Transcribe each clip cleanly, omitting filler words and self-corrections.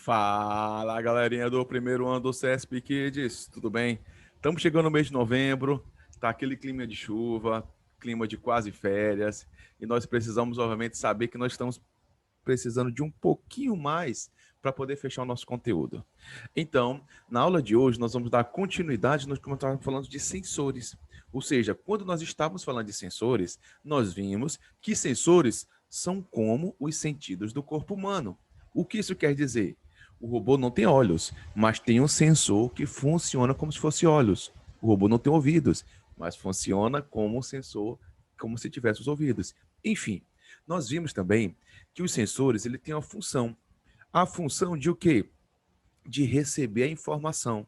Fala, galerinha do primeiro ano do CSP Kids, tudo bem? Estamos chegando no mês de novembro, tá aquele clima de chuva, clima de quase férias, e nós precisamos, obviamente, saber que nós estamos precisando de um pouquinho mais para poder fechar o nosso conteúdo. Então, na aula de hoje, nós vamos dar continuidade no que nós estávamos falando de sensores. Ou seja, quando nós estávamos falando de sensores, nós vimos que sensores são como os sentidos do corpo humano. O que isso quer dizer? O robô não tem olhos, mas tem um sensor que funciona como se fosse olhos. O robô não tem ouvidos, mas funciona como um sensor, como se tivesse os ouvidos. Enfim, nós vimos também que os sensores ele têm uma função. A função de o quê? De receber a informação.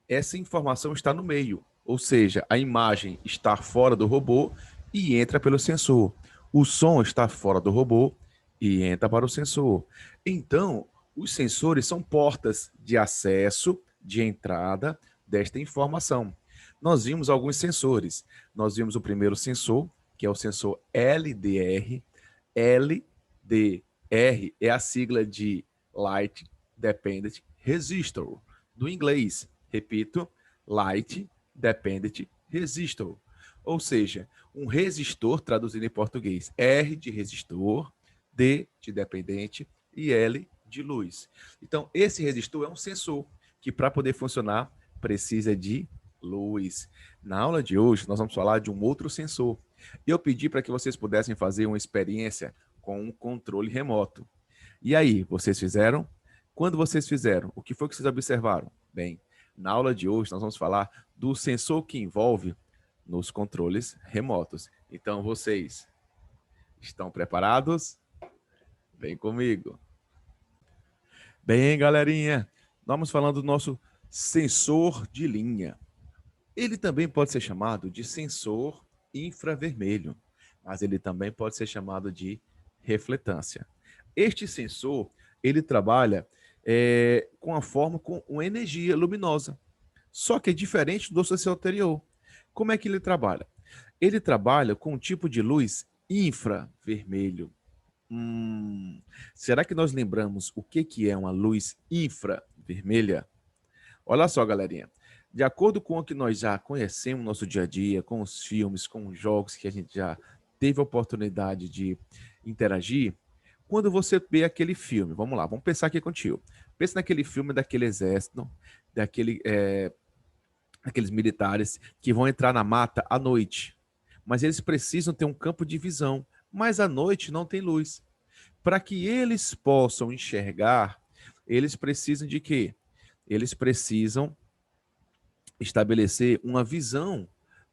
Essa informação está no meio, ou seja, a imagem está fora do robô e entra pelo sensor. O som está fora do robô e entra para o sensor. Então, os sensores são portas de acesso, de entrada desta informação. Nós vimos alguns sensores. Nós vimos o primeiro sensor, que é o sensor LDR. LDR é a sigla de Light Dependent Resistor, do inglês. Repito, Light Dependent Resistor. Ou seja, um resistor, traduzido em português, R de resistor, D de dependente e L de luz. Então, esse resistor é um sensor que, para poder funcionar, precisa de luz. Na aula de hoje, nós vamos falar de um outro sensor. Eu pedi para que vocês pudessem fazer uma experiência com um controle remoto. E aí, vocês fizeram? Quando vocês fizeram, o que foi que vocês observaram? Bem, na aula de hoje, nós vamos falar do sensor que envolve nos controles remotos. Então, vocês estão preparados? Vem comigo. Bem, galerinha, vamos falando do nosso sensor de linha. Ele também pode ser chamado de sensor infravermelho, mas ele também pode ser chamado de refletância. Este sensor, ele trabalha com a forma com uma energia luminosa, só que é diferente do sensor anterior. Como é que ele trabalha? Ele trabalha com um tipo de luz infravermelho. Será que nós lembramos o que é uma luz infravermelha? Olha só, galerinha. De acordo com o que nós já conhecemos no nosso dia a dia, com os filmes, com os jogos que a gente já teve a oportunidade de interagir, quando você vê aquele filme, vamos lá, vamos pensar aqui contigo. Pensa naquele filme daquele exército, aqueles militares que vão entrar na mata à noite, mas eles precisam ter um campo de visão, mas à noite não tem luz. Para que eles possam enxergar, eles precisam de quê? Eles precisam estabelecer uma visão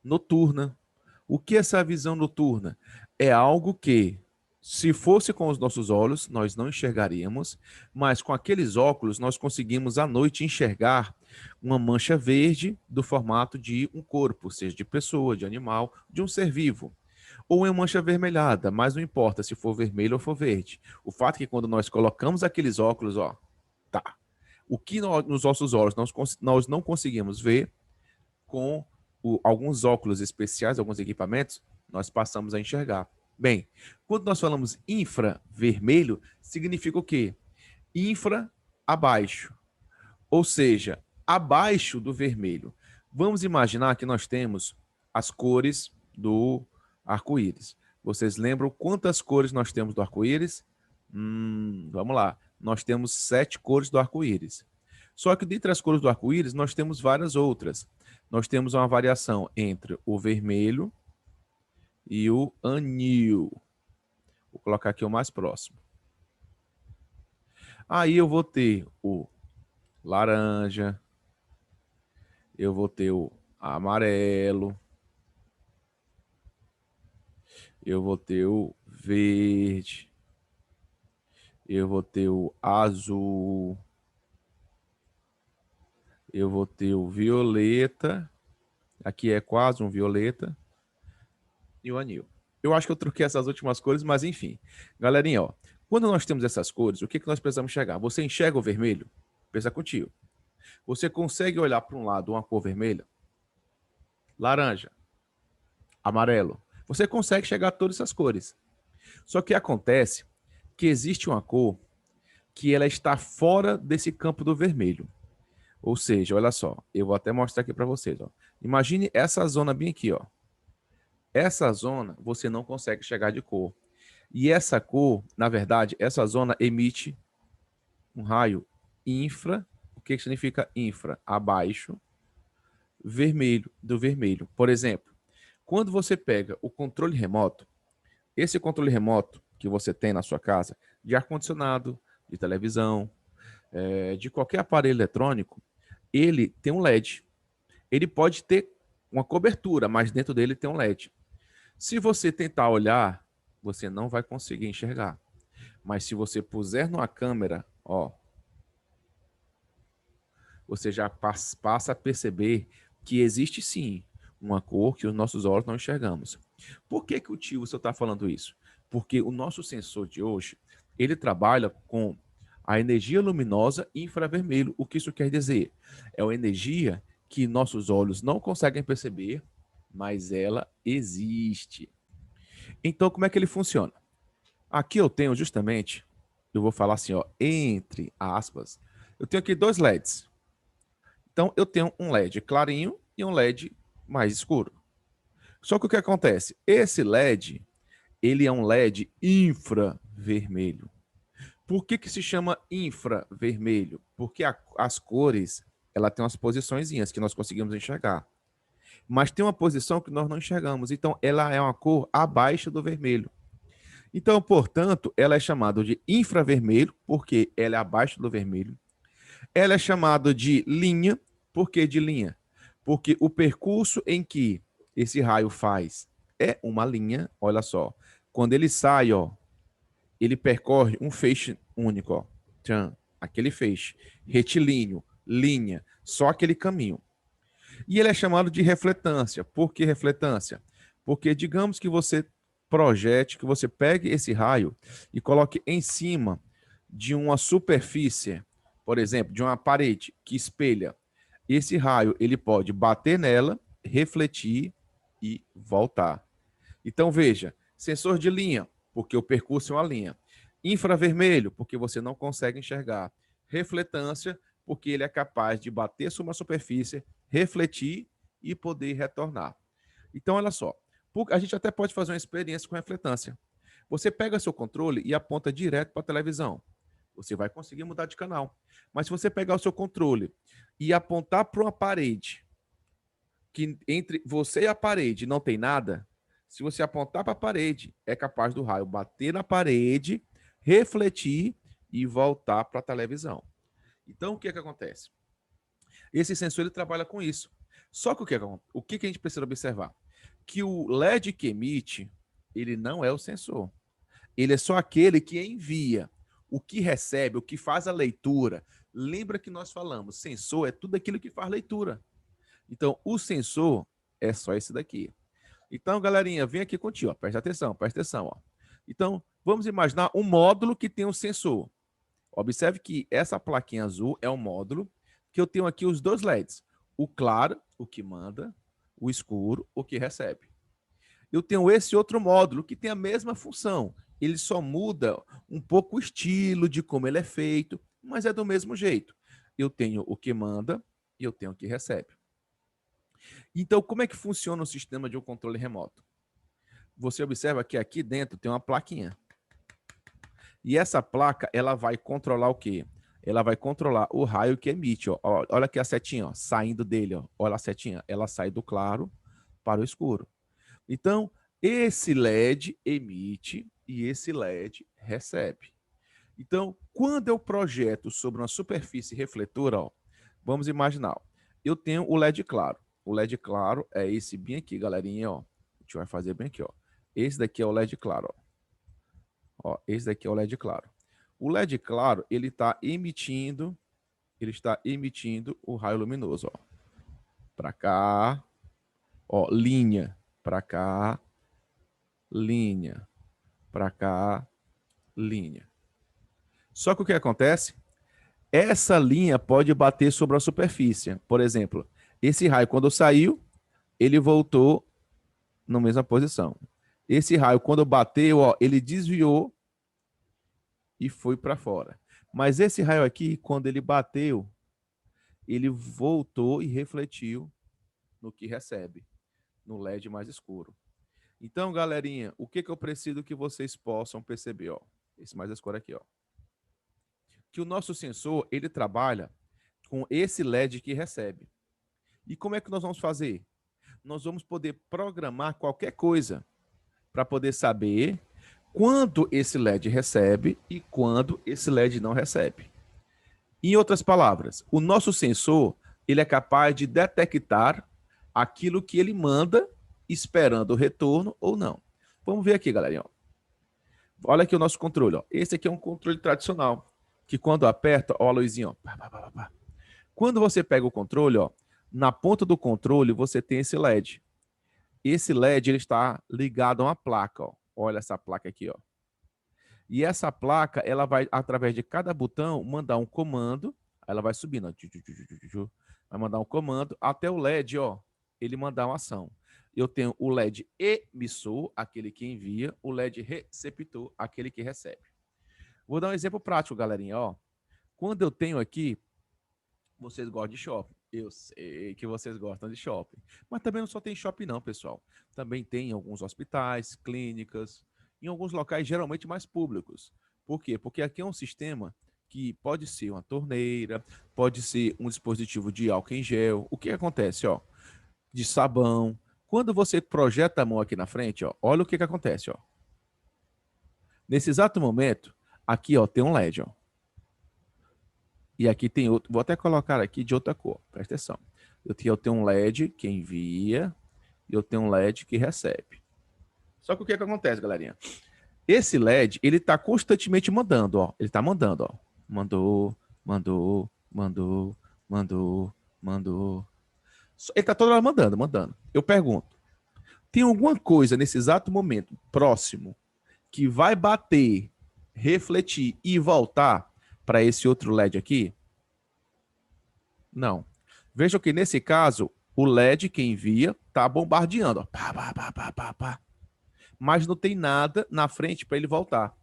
noturna. O que é essa visão noturna? É algo que, se fosse com os nossos olhos, nós não enxergaríamos, mas com aqueles óculos nós conseguimos à noite enxergar uma mancha verde do formato de um corpo, seja de pessoa, de animal, de um ser vivo. Ou uma mancha avermelhada, mas não importa se for vermelho ou for verde. O fato é que quando nós colocamos aqueles óculos, ó, tá. O que nos nossos olhos nós não conseguimos ver, com alguns óculos especiais, alguns equipamentos, nós passamos a enxergar. Bem, quando nós falamos infravermelho, significa o quê? Infra, abaixo. Ou seja, abaixo do vermelho. Vamos imaginar que nós temos as cores do arco-íris. Vocês lembram quantas cores nós temos do arco-íris? Vamos lá. Nós temos 7 cores do arco-íris. Só que dentre as cores do arco-íris, nós temos várias outras. Nós temos uma variação entre o vermelho e o anil. Vou colocar aqui o mais próximo. Aí eu vou ter o laranja, eu vou ter o amarelo, eu vou ter o verde, eu vou ter o azul, eu vou ter o violeta, aqui é quase um violeta, e o anil. Eu acho que eu troquei essas últimas cores, mas enfim. Galerinha, ó, quando nós temos essas cores, o que nós precisamos chegar? Você enxerga o vermelho? Pensa contigo. Você consegue olhar para um lado uma cor vermelha? Laranja, amarelo. Você consegue chegar a todas essas cores. Só que acontece que existe uma cor que ela está fora desse campo do vermelho. Ou seja, olha só, eu vou até mostrar aqui para vocês. Ó. Imagine essa zona bem aqui. Ó. Essa zona você não consegue chegar de cor. E essa cor, na verdade, essa zona emite um raio infra. O que significa infra? Abaixo, vermelho, do vermelho. Por exemplo, quando você pega o controle remoto, esse controle remoto que você tem na sua casa, de ar-condicionado, de televisão, de qualquer aparelho eletrônico, ele tem um LED. Ele pode ter uma cobertura, mas dentro dele tem um LED. Se você tentar olhar, você não vai conseguir enxergar. Mas se você puser numa câmera, ó, você já passa a perceber que existe sim uma cor que os nossos olhos não enxergamos. Por que o tio você está falando isso? Porque o nosso sensor de hoje, ele trabalha com a energia luminosa infravermelho. O que isso quer dizer? É uma energia que nossos olhos não conseguem perceber, mas ela existe. Então, como é que ele funciona? Aqui eu tenho justamente, eu vou falar assim, ó, entre aspas, eu tenho aqui dois LEDs. Então, eu tenho um LED clarinho e um LED mais escuro. Só que o que acontece? Esse LED, ele é um LED infravermelho. Por que se chama infravermelho? Porque as cores, ela tem umas posiçõezinhas que nós conseguimos enxergar. Mas tem uma posição que nós não enxergamos. Então, ela é uma cor abaixo do vermelho. Então, portanto, ela é chamada de infravermelho, porque ela é abaixo do vermelho. Ela é chamada de linha. Por que de linha? Porque o percurso em que esse raio faz é uma linha, olha só. Quando ele sai, ó, ele percorre um feixe único, ó. Tchan, aquele feixe. Retilíneo, linha, só aquele caminho. E ele é chamado de refletância. Por que refletância? Porque digamos que você projete, que você pegue esse raio e coloque em cima de uma superfície, por exemplo, de uma parede que espelha. Esse raio, ele pode bater nela, refletir e voltar. Então, veja, sensor de linha, porque o percurso é uma linha. Infravermelho, porque você não consegue enxergar. Refletância, porque ele é capaz de bater sobre uma superfície, refletir e poder retornar. Então, olha só, a gente até pode fazer uma experiência com refletância. Você pega seu controle e aponta direto para a televisão. Você vai conseguir mudar de canal. Mas se você pegar o seu controle e apontar para uma parede, que entre você e a parede não tem nada, se você apontar para a parede, é capaz do raio bater na parede, refletir e voltar para a televisão. Então, o que acontece? Esse sensor ele trabalha com isso. Só que o que a gente precisa observar? Que o LED que emite, ele não é o sensor. Ele é só aquele que envia. O que recebe, o que faz a leitura. Lembra que nós falamos, sensor é tudo aquilo que faz leitura. Então, o sensor é só esse daqui. Então, galerinha, vem aqui contigo, ó. Presta atenção, presta atenção. Ó. Então, vamos imaginar um módulo que tem um sensor. Observe que essa plaquinha azul é um módulo que eu tenho aqui os dois LEDs. O claro, o que manda, o escuro, o que recebe. Eu tenho esse outro módulo que tem a mesma função. Ele só muda um pouco o estilo de como ele é feito, mas é do mesmo jeito. Eu tenho o que manda e eu tenho o que recebe. Então, como é que funciona o sistema de um controle remoto? Você observa que aqui dentro tem uma plaquinha. E essa placa, ela vai controlar o quê? Ela vai controlar o raio que emite. Ó. Olha aqui a setinha, ó, saindo dele. Ó. Olha a setinha. Ela sai do claro para o escuro. Então, esse LED emite e esse LED recebe. Então, quando eu projeto sobre uma superfície refletora, ó, vamos imaginar, ó, eu tenho o LED claro. O LED claro é esse bem aqui, galerinha, ó. A gente vai fazer bem aqui, ó. Esse daqui é o LED claro, ó. Ó, esse daqui é o LED claro. O LED claro, ele está emitindo o raio luminoso, ó. Para cá, ó, linha, para cá, linha, para cá, linha. Só que o que acontece? Essa linha pode bater sobre a superfície. Por exemplo, esse raio, quando saiu, ele voltou na mesma posição. Esse raio, quando bateu, ó, ele desviou e foi para fora. Mas esse raio aqui, quando ele bateu, ele voltou e refletiu no que recebe, no LED mais escuro. Então, galerinha, o que eu preciso que vocês possam perceber? Ó, esse mais escuro aqui, ó. Que o nosso sensor, ele trabalha com esse LED que recebe. E como é que nós vamos fazer? Nós vamos poder programar qualquer coisa para poder saber quando esse LED recebe e quando esse LED não recebe. Em outras palavras, o nosso sensor, ele é capaz de detectar aquilo que ele manda, esperando o retorno ou não. Vamos ver aqui, galerinha. Olha aqui o nosso controle. Ó. Esse aqui é um controle tradicional, que quando aperta, ó a luzinha, ó, quando você pega o controle, ó, na ponta do controle você tem esse LED. Esse LED ele está ligado a uma placa. Ó. Olha essa placa aqui. Ó. E essa placa, ela vai, através de cada botão, mandar um comando. Ela vai subindo. Ó, vai mandar um comando até o LED, ó, ele mandar uma ação. Eu tenho o LED emissor, aquele que envia, o LED receptor, aquele que recebe. Vou dar um exemplo prático, galerinha. Ó. Quando eu tenho aqui, vocês gostam de shopping. Eu sei que vocês gostam de shopping. Mas também não só tem shopping não, pessoal. Também tem alguns hospitais, clínicas, em alguns locais geralmente mais públicos. Por quê? Porque aqui é um sistema que pode ser uma torneira, pode ser um dispositivo de álcool em gel. O que acontece, ó? De sabão. Quando você projeta a mão aqui na frente, ó, olha o que acontece, ó. Nesse exato momento, aqui, ó, tem um LED, ó. E aqui tem outro, vou até colocar aqui de outra cor, presta atenção. Eu tenho um LED que envia e eu tenho um LED que recebe. Só que o que acontece, galerinha? Esse LED, ele está constantemente mandando, ó. Ele está mandando, ó. Mandou, mandou, mandou, mandou, mandou. Ele está toda hora mandando, mandando. Eu pergunto, tem alguma coisa nesse exato momento, próximo, que vai bater, refletir e voltar para esse outro LED aqui? Não. Vejam que nesse caso, o LED que envia está bombardeando. Ó. Pá, pá, pá, pá, pá, pá. Mas não tem nada na frente para ele voltar.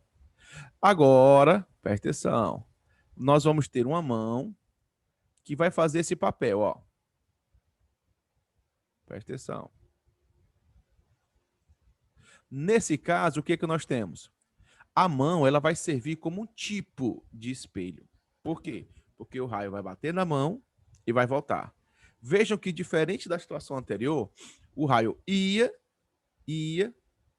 Agora, presta atenção, nós vamos ter uma mão que vai fazer esse papel. Ó. Presta atenção. Nesse caso, o que nós temos? A mão ela vai servir como um tipo de espelho. Por quê? Porque o raio vai bater na mão e vai voltar. Vejam que, diferente da situação anterior, o raio ia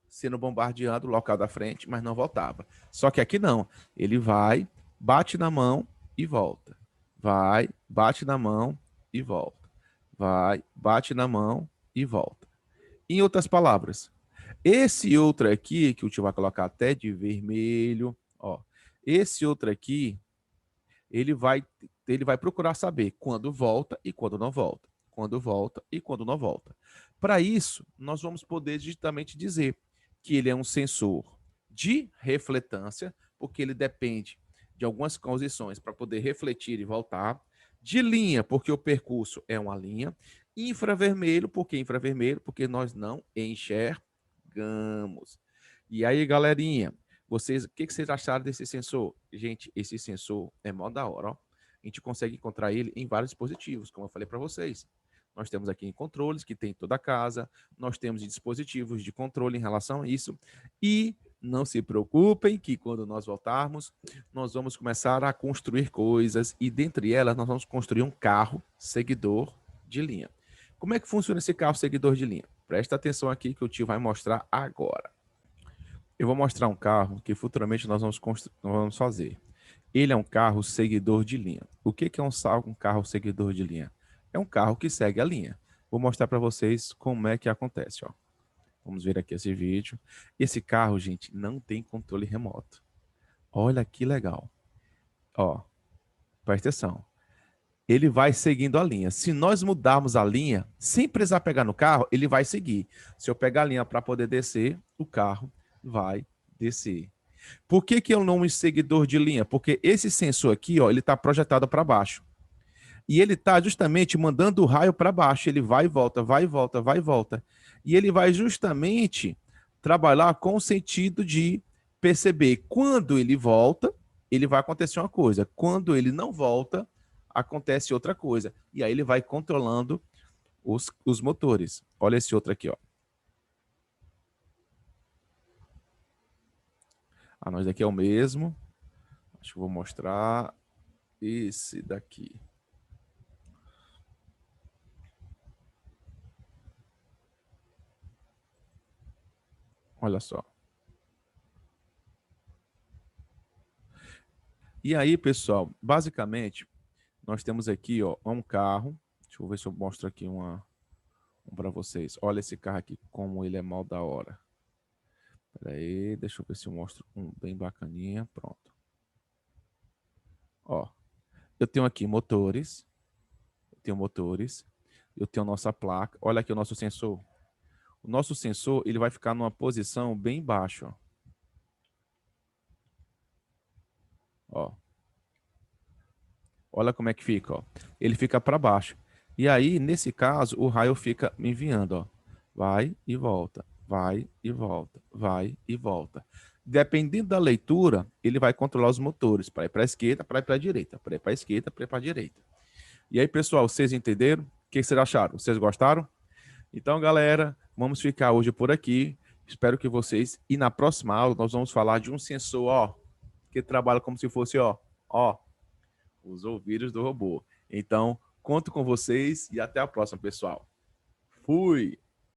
sendo bombardeado no local da frente, mas não voltava. Só que aqui não. Ele vai, bate na mão e volta. Vai, bate na mão e volta. Vai, bate na mão e volta. Em outras palavras, esse outro aqui, que o tio vai colocar até de vermelho, ó, esse outro aqui, ele vai procurar saber quando volta e quando não volta. Quando volta e quando não volta. Para isso, nós vamos poder digitamente dizer que ele é um sensor de refletância, porque ele depende de algumas condições para poder refletir e voltar. De linha, porque o percurso é uma linha. Infravermelho, porque nós não enxergamos. E aí, galerinha, o que vocês acharam desse sensor? Gente, esse sensor é mó da hora, ó. A gente consegue encontrar ele em vários dispositivos, como eu falei para vocês. Nós temos aqui em controles, que tem em toda a casa. Nós temos dispositivos de controle em relação a isso. E não se preocupem que quando nós voltarmos, nós vamos começar a construir coisas. E dentre elas, nós vamos construir um carro seguidor de linha. Como é que funciona esse carro seguidor de linha? Presta atenção aqui que o tio vai mostrar agora. Eu vou mostrar um carro que futuramente nós vamos fazer. Ele é um carro seguidor de linha. O que é um carro seguidor de linha? É um carro que segue a linha. Vou mostrar para vocês como é que acontece. Ó. Vamos ver aqui esse vídeo. Esse carro, gente, não tem controle remoto. Olha que legal. Ó, presta atenção. Ele vai seguindo a linha. Se nós mudarmos a linha, sem precisar pegar no carro, ele vai seguir. Se eu pegar a linha para poder descer, o carro vai descer. Por que é um nome seguidor de linha? Porque esse sensor aqui, ó, ele está projetado para baixo. E ele está justamente mandando o raio para baixo. Ele vai e volta, vai e volta, vai e volta. E ele vai justamente trabalhar com o sentido de perceber quando ele volta ele vai acontecer uma coisa. Quando ele não volta, acontece outra coisa. E aí ele vai controlando os motores. Olha esse outro aqui, ó. Ah, nós daqui é o mesmo. Acho que eu vou mostrar esse daqui. Olha só. E aí, pessoal, basicamente, nós temos aqui, ó, um carro. Deixa eu ver se eu mostro aqui um para vocês. Olha esse carro aqui, como ele é mal da hora. Pera aí, deixa eu ver se eu mostro um bem bacaninha. Pronto. Ó, eu tenho aqui motores. Eu tenho motores. Eu tenho nossa placa. Olha aqui o nosso sensor. O nosso sensor, ele vai ficar numa posição bem baixa, ó. Olha como é que fica, ó. Ele fica para baixo. E aí, nesse caso, o raio fica me enviando, ó. Vai e volta, vai e volta, vai e volta. Dependendo da leitura, ele vai controlar os motores, para ir para a esquerda, para ir para a direita, para ir para a esquerda, para ir para a direita. E aí, pessoal, vocês entenderam? O que vocês acharam? Vocês gostaram? Então, galera, vamos ficar hoje por aqui. Espero que vocês. E na próxima aula, nós vamos falar de um sensor, ó, que trabalha como se fosse, ó, os ouvidos do robô. Então, conto com vocês e até a próxima, pessoal. Fui!